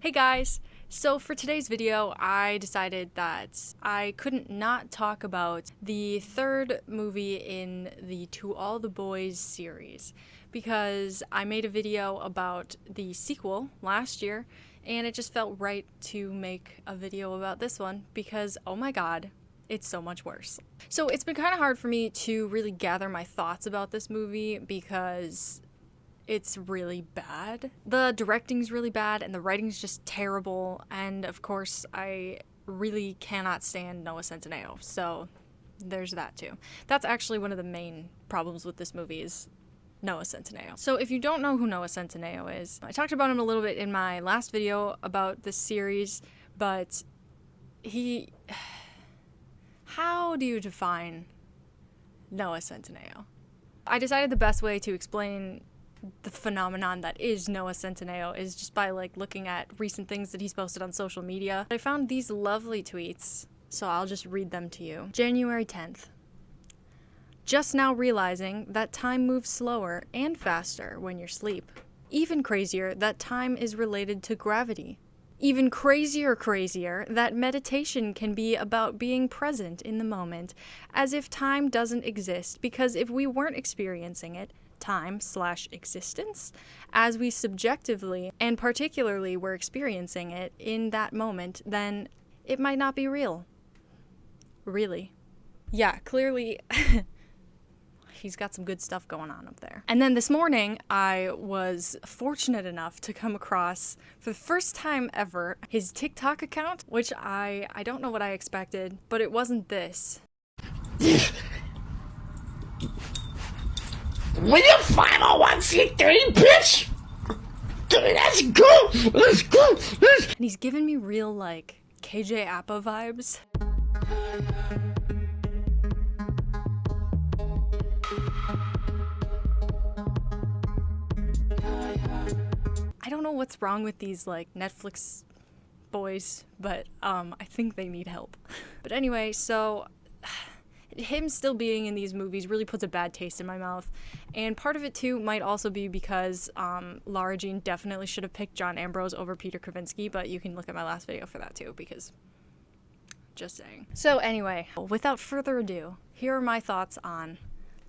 Hey guys! So for today's video, I decided that I couldn't not talk about the third movie in the To All the Boys series, because I made a video about the sequel last year, and it just felt right to make a video about this one, because oh my god, it's so much worse. So it's been kind of hard for me to really gather my thoughts about this movie, because it's really bad. The directing's really bad, and the writing's just terrible, and of course, I really cannot stand Noah Centeno, so there's that too. That's actually one of the main problems with this movie is Noah Centeno. So if you don't know who Noah Centeno is, I talked about him a little bit in my last video about this series, but he... How do you define Noah Centeno? I decided the best way to explain the phenomenon that is Noah Centeno is just by looking at recent things that he's posted on social media. I found these lovely tweets, so I'll just read them to you. January 10th. Just now realizing that time moves slower and faster when you sleep. Even crazier that time is related to gravity. Even crazier that meditation can be about being present in the moment, as if time doesn't exist, because if we weren't experiencing it, time/existence, as we subjectively and particularly were experiencing it in that moment, then it might not be real. Really. Yeah, clearly he's got some good stuff going on up there. And then this morning, I was fortunate enough to come across, for the first time ever, his TikTok account, which I don't know what I expected, but it wasn't this. Will you 501c3, bitch? Let's go! Let's go! And he's giving me real, KJ Apa vibes. I don't know what's wrong with these, Netflix boys, but, I think they need help. But anyway, so... him still being in these movies really puts a bad taste in my mouth, and part of it too might also be because Lara Jean definitely should have picked John Ambrose over Peter Kavinsky, but you can look at my last video for that too, because just saying. So anyway, without further ado, here are my thoughts on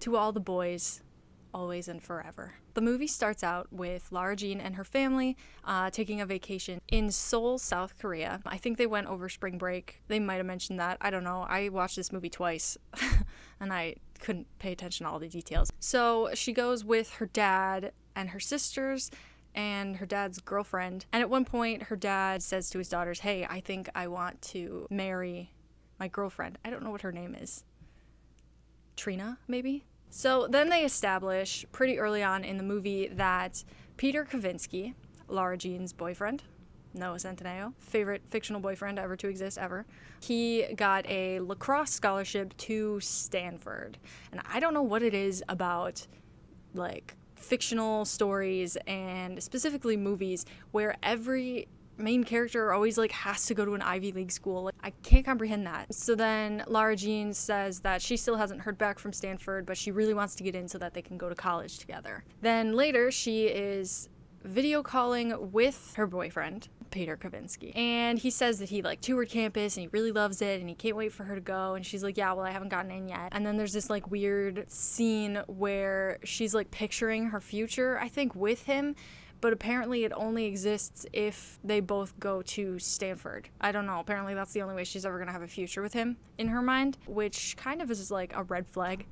To All the Boys, Always and Forever. The movie starts out with Lara Jean and her family taking a vacation in Seoul, South Korea. I think they went over spring break. They might have mentioned that. I don't know. I watched this movie twice and I couldn't pay attention to all the details. So she goes with her dad and her sisters and her dad's girlfriend. And at one point, her dad says to his daughters, "Hey, I think I want to marry my girlfriend." I don't know what her name is. Trina, maybe? So then they establish pretty early on in the movie that Peter Kavinsky, Lara Jean's boyfriend, Noah Centeno, favorite fictional boyfriend ever to exist ever, he got a lacrosse scholarship to Stanford. And I don't know what it is about, fictional stories and specifically movies where every main character always has to go to an Ivy League school. I can't comprehend that. So then Lara Jean says that she still hasn't heard back from Stanford, but she really wants to get in so that they can go to college together. Then later she is video calling with her boyfriend, Peter Kavinsky, and he says that he toured campus and he really loves it and he can't wait for her to go, and she's like, "Yeah, well, I haven't gotten in yet." And then there's this weird scene where she's picturing her future, I think, with him, but apparently it only exists if they both go to Stanford. I don't know, apparently that's the only way she's ever gonna have a future with him in her mind, which kind of is a red flag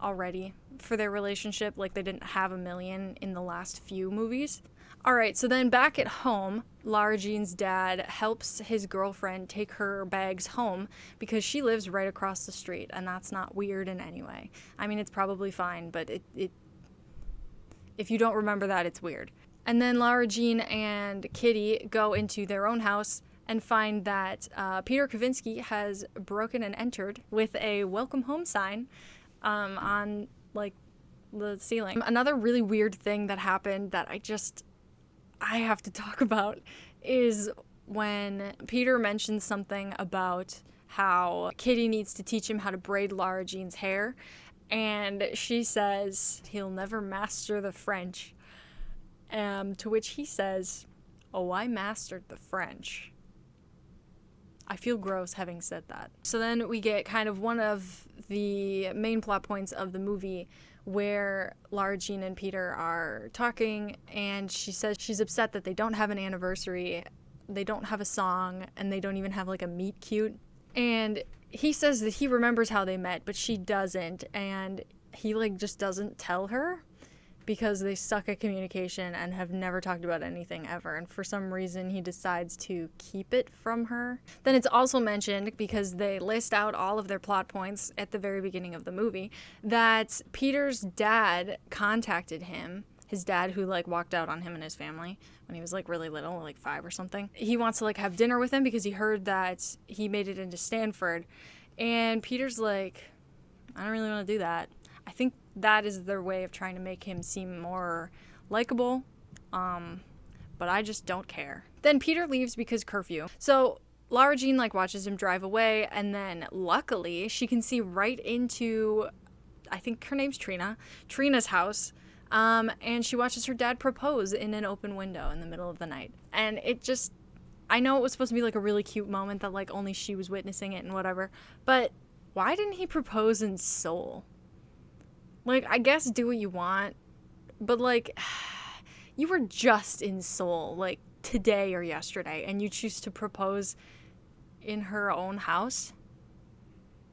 already for their relationship. They didn't have a million in the last few movies. Alright, so then back at home, Lara Jean's dad helps his girlfriend take her bags home because she lives right across the street, and that's not weird in any way. I mean, it's probably fine, but if you don't remember that, it's weird. And then Lara Jean and Kitty go into their own house and find that Peter Kavinsky has broken and entered with a welcome home sign on the ceiling. Another really weird thing that happened that I have to talk about is when Peter mentions something about how Kitty needs to teach him how to braid Lara Jean's hair, and she says he'll never master the French. To which he says, Oh, I mastered the French. I feel gross having said that. So then we get kind of one of the main plot points of the movie where Lara Jean and Peter are talking, and she says she's upset that they don't have an anniversary, they don't have a song, and they don't even have like a meet cute. And he says that he remembers how they met, but she doesn't, and he like just doesn't tell her because they suck at communication and have never talked about anything ever. And for some reason, he decides to keep it from her. Then it's also mentioned, because they list out all of their plot points at the very beginning of the movie, that Peter's dad contacted him. His dad, who like walked out on him and his family when he was like really little, like 5 or something. He wants to like have dinner with him because he heard that he made it into Stanford. And Peter's like, I don't really want to do that. I think that is their way of trying to make him seem more likable, but I just don't care. Then Peter leaves because curfew. So Lara Jean like watches him drive away, and then luckily she can see right into, I think her name's Trina's house, and she watches her dad propose in an open window in the middle of the night. And it just, I know it was supposed to be like a really cute moment that like only she was witnessing it and whatever, but why didn't he propose in Seoul? Like, I guess do what you want, but like, you were just in Seoul, like today or yesterday, and you choose to propose in her own house?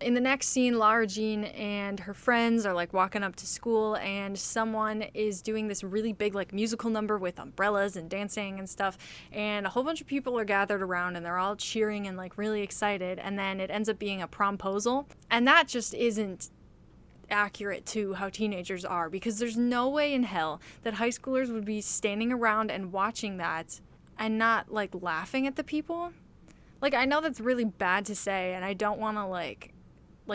In the next scene, Lara Jean and her friends are like walking up to school, and someone is doing this really big like musical number with umbrellas and dancing and stuff, and a whole bunch of people are gathered around and they're all cheering and like really excited, and then it ends up being a promposal, and that just isn't accurate to how teenagers are, because there's no way in hell that high schoolers would be standing around and watching that and not like laughing at the people. Like, I know that's really bad to say, and I don't want to like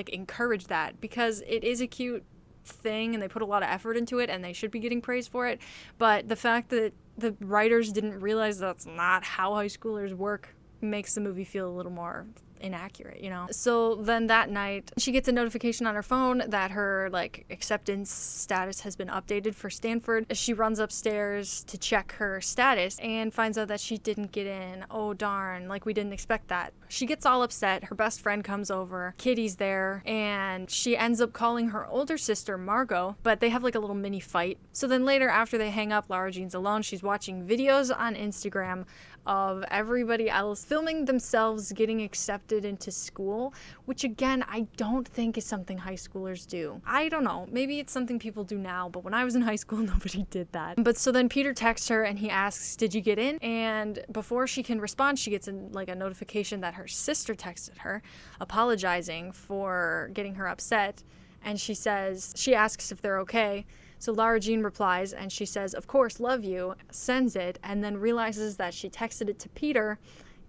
encourage that, because it is a cute thing and they put a lot of effort into it and they should be getting praised for it, but the fact that the writers didn't realize that's not how high schoolers work makes the movie feel a little more inaccurate, you know? So then that night, she gets a notification on her phone that her, like, acceptance status has been updated for Stanford. She runs upstairs to check her status and finds out that she didn't get in. Oh, darn, like, we didn't expect that. She gets all upset. Her best friend comes over. Kitty's there, and she ends up calling her older sister, Margot, but they have, like, a little mini fight. So then later, after they hang up, Lara Jean's alone. She's watching videos on Instagram of everybody else filming themselves getting accepted into school, which again, I don't think is something high schoolers do. I don't know, maybe it's something people do now, but when I was in high school, nobody did that. But so then Peter texts her and he asks, did you get in? And before she can respond, she gets a notification that her sister texted her, apologizing for getting her upset. And she asks if they're okay. So Lara Jean replies, and she says, of course, love you, sends it, and then realizes that she texted it to Peter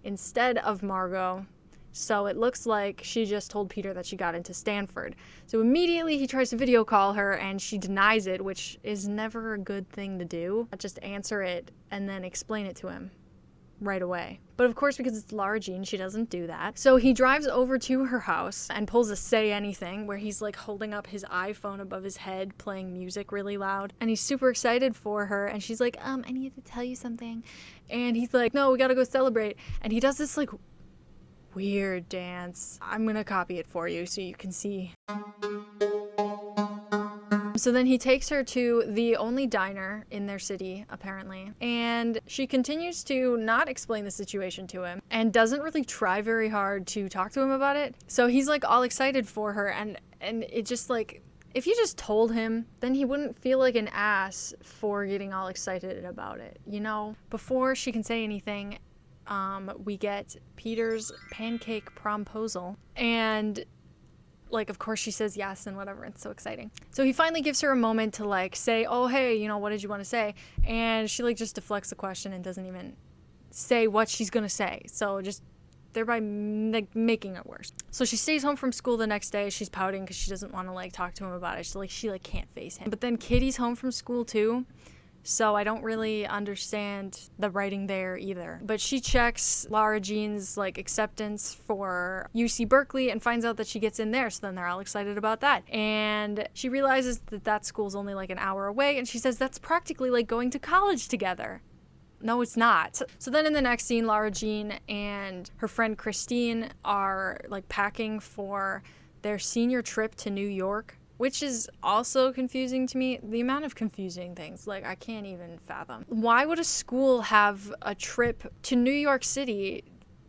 instead of Margot. So it looks like she just told Peter that she got into Stanford. So immediately he tries to video call her, and she denies it, which is never a good thing to do. Just answer it and then explain it to him right away. But of course, because it's Lara Jean, she doesn't do that. So he drives over to her house and pulls a Say Anything, where he's like holding up his iPhone above his head, playing music really loud. And he's super excited for her. And she's like, I need to tell you something. And he's like, no, we gotta go celebrate. And he does this like weird dance. I'm gonna copy it for you so you can see. So then he takes her to the only diner in their city, apparently, and she continues to not explain the situation to him and doesn't really try very hard to talk to him about it. So he's like all excited for her, and it just like, if you just told him, then he wouldn't feel like an ass for getting all excited about it, you know? Before she can say anything, we get Peter's pancake promposal, and like, of course she says yes and whatever. It's so exciting. So he finally gives her a moment to like say, oh, hey, you know, what did you want to say? And she like just deflects the question and doesn't even say what she's going to say. So just thereby like making it worse. So she stays home from school the next day. She's pouting because she doesn't want to like talk to him about it. She can't face him. But then Kitty's home from school too. So I don't really understand the writing there either. But she checks Lara Jean's like acceptance for UC Berkeley and finds out that she gets in there. So then they're all excited about that. And she realizes that school's only like an hour away. And she says that's practically like going to college together. No, it's not. So then in the next scene, Lara Jean and her friend Christine are like packing for their senior trip to New York, which is also confusing to me. The amount of confusing things, like, I can't even fathom. Why would a school have a trip to New York City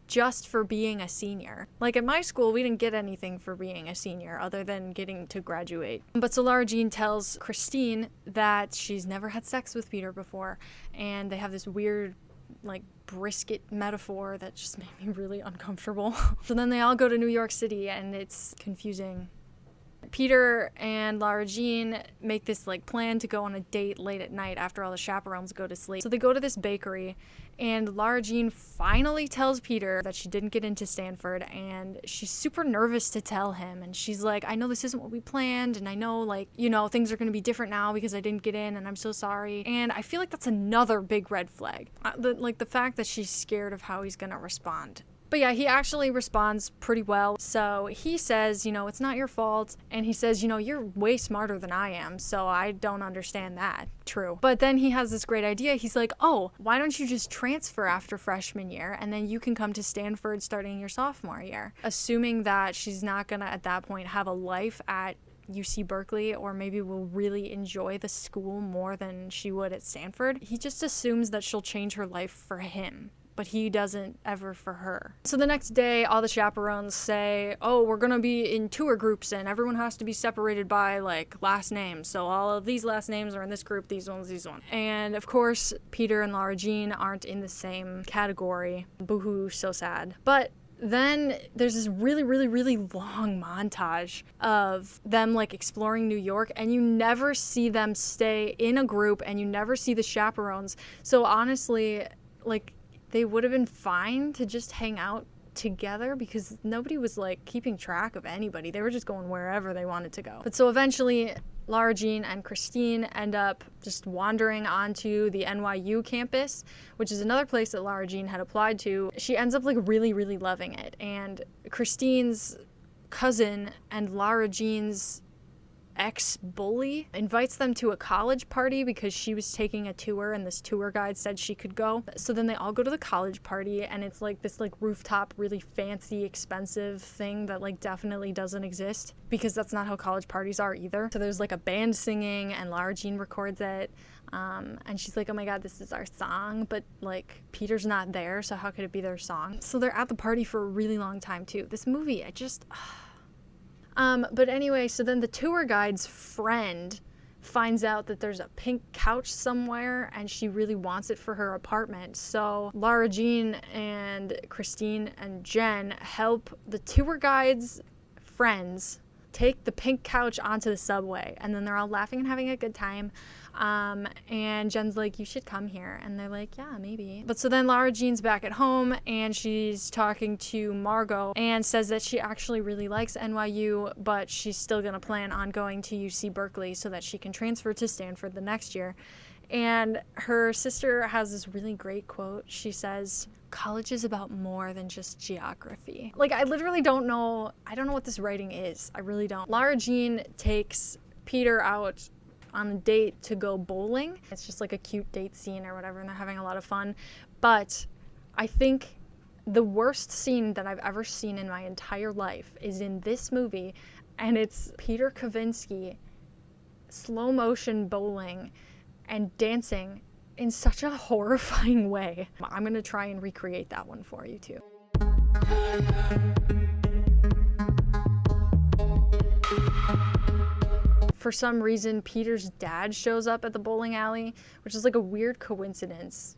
just for being a senior? Like, at my school, we didn't get anything for being a senior other than getting to graduate. But so Lara Jean tells Christine that she's never had sex with Peter before, and they have this weird, like, brisket metaphor that just made me really uncomfortable. So then they all go to New York City, and it's confusing. Peter and Lara Jean make this like plan to go on a date late at night after all the chaperones go to sleep. So they go to this bakery, and Lara Jean finally tells Peter that she didn't get into Stanford, and she's super nervous to tell him. And she's like, I know this isn't what we planned, and I know, like, you know, things are going to be different now because I didn't get in, and I'm so sorry. And I feel like that's another big red flag. The fact that she's scared of how he's going to respond. But yeah, he actually responds pretty well. So he says, you know, it's not your fault. And he says, you know, you're way smarter than I am, so I don't understand that. True. But then he has this great idea. He's like, oh, why don't you just transfer after freshman year, and then you can come to Stanford starting your sophomore year? Assuming that she's not gonna at that point have a life at UC Berkeley, or maybe will really enjoy the school more than she would at Stanford. He just assumes that she'll change her life for him, but he doesn't ever for her. So the next day, all the chaperones say, oh, we're gonna be in tour groups, and everyone has to be separated by, like, last names. So all of these last names are in this group, these ones. And of course, Peter and Lara Jean aren't in the same category. Boo-hoo, so sad. But then there's this really, really, really long montage of them, like, exploring New York, and you never see them stay in a group, and you never see the chaperones. So honestly, like, they would have been fine to just hang out together because nobody was, like, keeping track of anybody. They were just going wherever they wanted to go. But so eventually, Lara Jean and Christine end up just wandering onto the NYU campus, which is another place that Lara Jean had applied to. She ends up, like, really, really loving it. And Christine's cousin and Lara Jean's ex-bully invites them to a college party because she was taking a tour and this tour guide said she could go. So then they all go to the college party, and it's like this, like, rooftop, really fancy, expensive thing that, like, definitely doesn't exist because that's not how college parties are either. So there's, like, a band singing, and Lara Jean records it, and she's like, oh my god, this is our song, but, like, Peter's not there, so how could it be their song? So they're at the party for a really long time too. This movie, I just but anyway, so then the tour guide's friend finds out that there's a pink couch somewhere, and she really wants it for her apartment. So Lara Jean and Christine and Jen help the tour guide's friends take the pink couch onto the subway, and then they're all laughing and having a good time. And Jen's like, you should come here. And they're like, yeah, maybe. But so then Lara Jean's back at home, and she's talking to Margot and says that she actually really likes NYU, but she's still going to plan on going to UC Berkeley so that she can transfer to Stanford the next year. And her sister has this really great quote. She says, college is about more than just geography. Like, I literally don't know. I don't know what this writing is. I really don't. Lara Jean takes Peter out on a date to go bowling. It's just like a cute date scene or whatever, and they're having a lot of fun. But I think the worst scene that I've ever seen in my entire life is in this movie, and it's Peter Kavinsky slow motion bowling and dancing in such a horrifying way. I'm gonna try and recreate that one for you too. For some reason, Peter's dad shows up at the bowling alley, which is like a weird coincidence.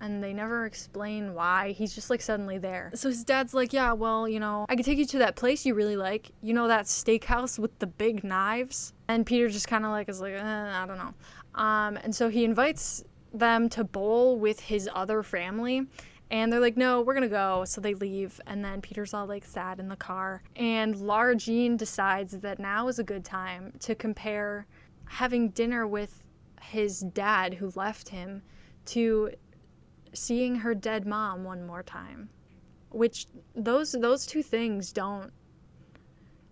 And they never explain why. He's just, like, suddenly there. So his dad's like, yeah, well, you know, I could take you to that place you really like. You know, that steakhouse with the big knives? And Peter just kind of, like, is like, I don't know. And so he invites them to bowl with his other family. And they're like, no, we're gonna go. So they leave, and then Peter's all, like, sad in the car. And Lara Jean decides that now is a good time to compare having dinner with his dad who left him to seeing her dead mom one more time. Which, those two things don't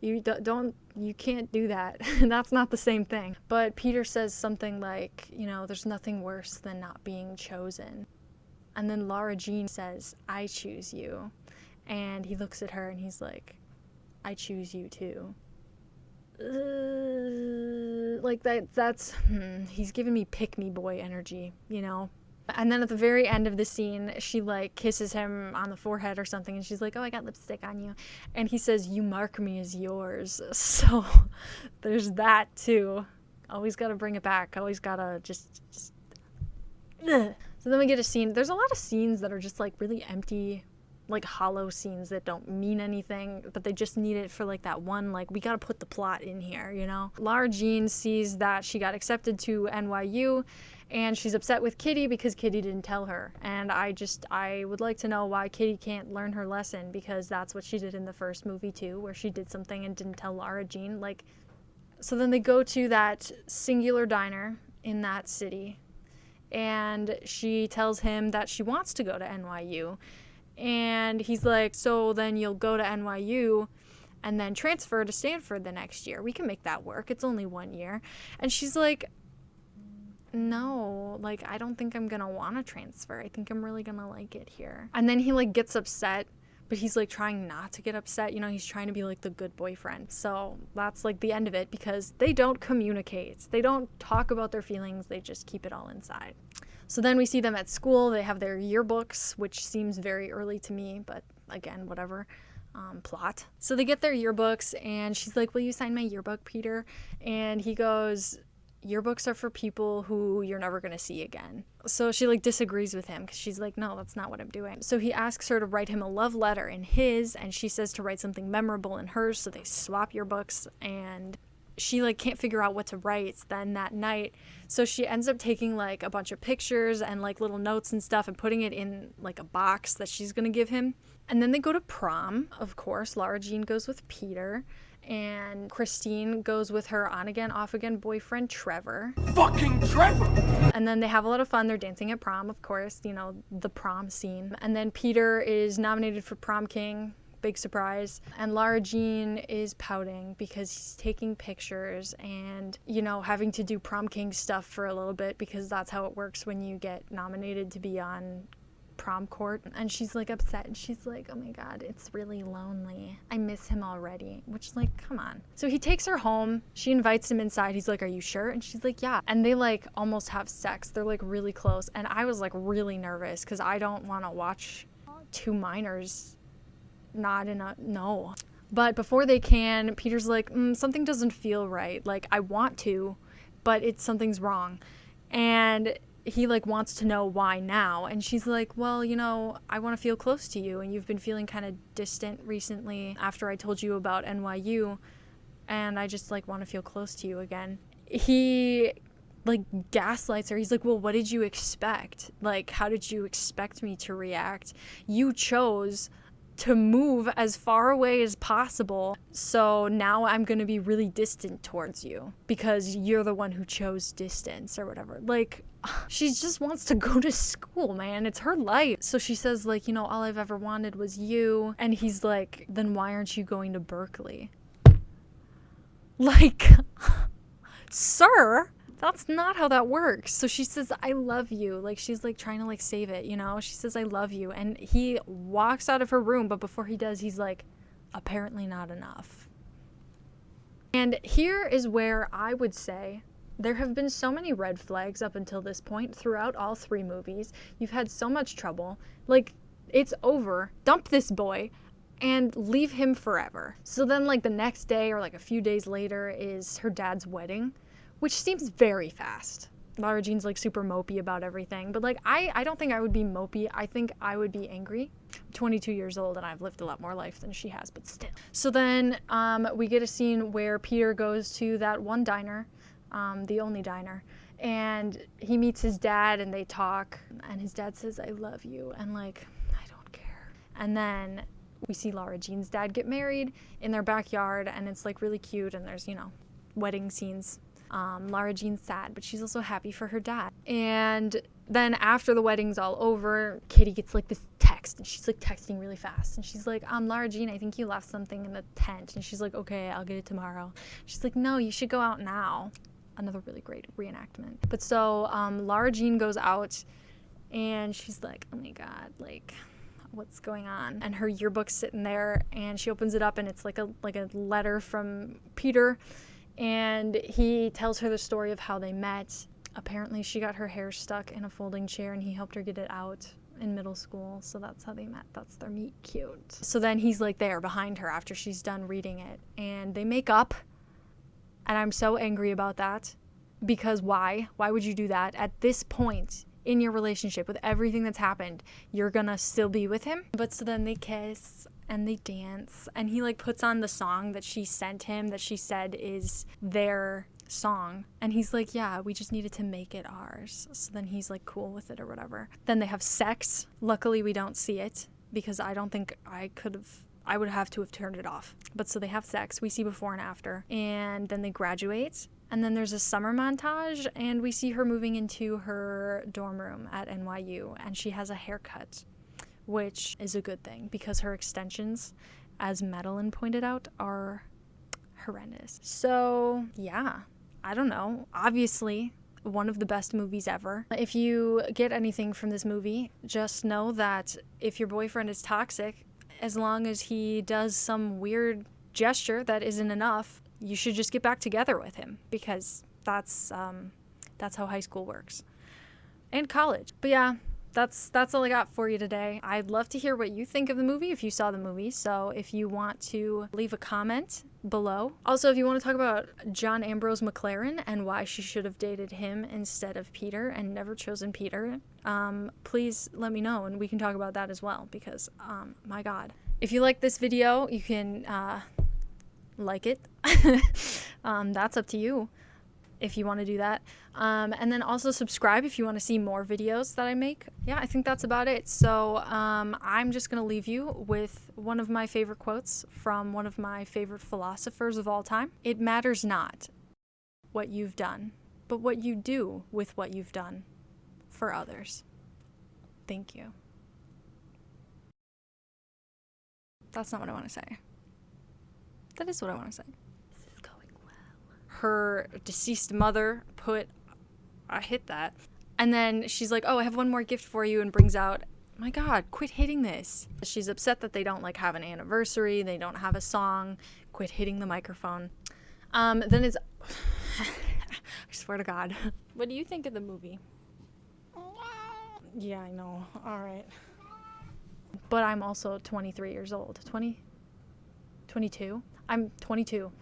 You can't do that. That's not the same thing. But Peter says something like, there's nothing worse than not being chosen. And then Lara Jean says, I choose you. And he looks at her and he's like, I choose you too. He's giving me pick-me boy energy, And then at the very end of the scene, she kisses him on the forehead or something, and she's like, oh, I got lipstick on you. And he says, you mark me as yours. So there's that too. Always gotta bring it back. Always gotta just Ugh. So then we get a scene. There's a lot of scenes that are just really empty, hollow scenes that don't mean anything, but they just need it for that one, we gotta put the plot in here, Lara Jean sees that she got accepted to NYU, and she's upset with Kitty because Kitty didn't tell her. And I would like to know why Kitty can't learn her lesson, because that's what she did in the first movie too, where she did something and didn't tell Lara Jean. So then they go to that singular diner in that city, and she tells him that she wants to go to NYU. And he's like, so then you'll go to NYU and then transfer to Stanford the next year. We can make that work. It's only 1 year. And she's like, no, I don't think I'm going to want to transfer. I think I'm really going to like it here. And then he gets upset, but he's trying not to get upset. He's trying to be the good boyfriend. So that's the end of it, because they don't communicate. They don't talk about their feelings. They just keep it all inside. So then we see them at school. They have their yearbooks, which seems very early to me, but again, whatever. Plot. So they get their yearbooks, and she's like, will you sign my yearbook, Peter? And he goes, yearbooks are for people who you're never going to see again. So she disagrees with him, because she's like, no, that's not what I'm doing. So he asks her to write him a love letter in his, and she says to write something memorable in hers. So they swap yearbooks, and she can't figure out what to write then that night. So she ends up taking a bunch of pictures and little notes and stuff and putting it in a box that she's gonna give him. And then they go to prom. Of course, Lara Jean goes with Peter, and Christine goes with her on again, off again boyfriend Trevor. Fucking Trevor! And then they have a lot of fun. They're dancing at prom, of course, the prom scene. And then Peter is nominated for prom king. Big surprise. And Lara Jean is pouting because he's taking pictures and, having to do prom king stuff for a little bit, because that's how it works when you get nominated to be on prom court. And she's upset, and she's like, oh my god, it's really lonely. I miss him already. Which come on. So he takes her home. She invites him inside. He's like, are you sure? And she's like, yeah. And they almost have sex. They're really close. And I was really nervous, because I don't want to watch two minors not in a no. But before they can, Peter's like, something doesn't feel right. I want to, but something's wrong. And he wants to know why now. And she's like, well, I want to feel close to you, and you've been feeling kind of distant recently after I told you about NYU, and I just want to feel close to you again. He gaslights her. He's like, well, what did you expect? How did you expect me to react? You chose to move as far away as possible, so now I'm gonna be really distant towards you because you're the one who chose distance or whatever. She just wants to go to school, man. It's her life. So she says all I've ever wanted was you. And he's like, then why aren't you going to Berkeley? Sir, that's not how that works. So she says, I love you. She's trying to save it, She says, I love you. And he walks out of her room, but before he does, he's like, apparently not enough. And here is where I would say there have been so many red flags up until this point throughout all three movies. You've had so much trouble. It's over. Dump this boy and leave him forever. So then the next day or a few days later is her dad's wedding, which seems very fast. Lara Jean's super mopey about everything. But I don't think I would be mopey. I think I would be angry. I'm 22 years old and I've lived a lot more life than she has, but still. So then we get a scene where Peter goes to that one diner, the only diner, and he meets his dad and they talk, and his dad says, I love you, and I don't care. And then we see Lara Jean's dad get married in their backyard, and it's really cute, and there's wedding scenes. Lara Jean's sad, but she's also happy for her dad. And then after the wedding's all over, Kitty gets this text text, and she's like texting really fast, and she's like, Lara Jean, I think you left something in the tent. And she's like, okay, I'll get it tomorrow. She's like, no, you should go out now. Another really great reenactment. But so Lara Jean goes out, and she's like, oh my god, like, what's going on? And her yearbook's sitting there, and she opens it up, and it's like a letter from Peter, and he tells her the story of how they met. Apparently she got her hair stuck in a folding chair, and he helped her get it out in middle school, so that's how they met. That's their meet cute. So then he's like there behind her after she's done reading it, and they make up, and I'm so angry about that, because why would you do that at this point in your relationship? With everything that's happened, you're gonna still be with him? But so then they kiss and they dance, and he like puts on the song that she sent him, that she said is their song, and he's like, yeah, we just needed to make it ours. So then he's like cool with it or whatever. Then they have sex. Luckily we don't see it, because I don't think I would have to have turned it off. But so they have sex, we see before and after, and then they graduate. And then there's a summer montage, and we see her moving into her dorm room at NYU, and she has a haircut, which is a good thing, because her extensions, as Madeline pointed out, are horrendous. So yeah, I don't know. Obviously, one of the best movies ever. If you get anything from this movie, just know that if your boyfriend is toxic, as long as he does some weird gesture that isn't enough, you should just get back together with him, because that's how high school works, and college. But yeah, that's all I got for you today. I'd love to hear what you think of the movie if you saw the movie. So if you want to leave a comment below. Also, if you want to talk about John Ambrose McLaren and why she should have dated him instead of Peter and never chosen Peter, please let me know, and we can talk about that as well, because my god. If you like this video, you can like it. That's up to you if you want to do that. And then also subscribe if you want to see more videos that I make. Yeah, I think that's about it. So I'm just going to leave you with one of my favorite quotes from one of my favorite philosophers of all time. It matters not what you've done, but what you do with what you've done for others. Thank you. That's not what I want to say. That is what I want to say. This is going well. Her deceased mother I hit that. And then she's like, oh, I have one more gift for you, and brings out, my god, quit hitting this. She's upset that they don't like have an anniversary. They don't have a song. Quit hitting the microphone. Then it's, I swear to God. What do you think of the movie? Yeah, I know. All right. But I'm also 23 years old. 22? I'm 22.